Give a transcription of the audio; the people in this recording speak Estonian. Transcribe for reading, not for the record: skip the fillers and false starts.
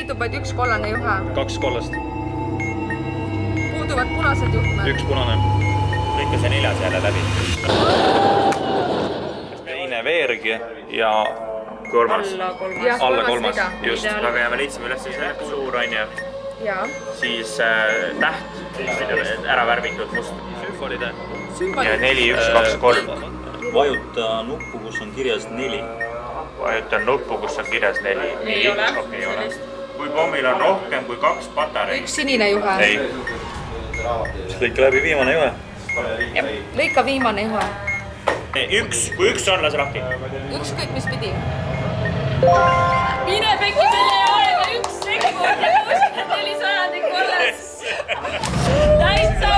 Puudub vaid üks kollane juhe. 2 kollast. Puuduvad punased juhtmed. 1 punane. Lõika see 4 jälle läbi. Teine veerg ja kolmas. Alla kolmas. Just. Väga hea, me leidsime üles see suur on ju. Jaa. Siis täht, ära värvitud must. Sümfonide. Ja 4, 1, 2, 3. Vajuta nuppu, kus on kirjas 4. Vajutan nuppu, kus on kirjas 4. Ei ole. Ei ole. Kui pommil on rohkem kui 2 patareid. Üks sinine juhe. Ei. Lõika läbi viimane juhe. Lõika viimane juhe. Kui üks on, lase lahti. Ükskõik mis pidi. Mine pekki meile aega 1 sekund ja 64 sajandik korras. Täitsa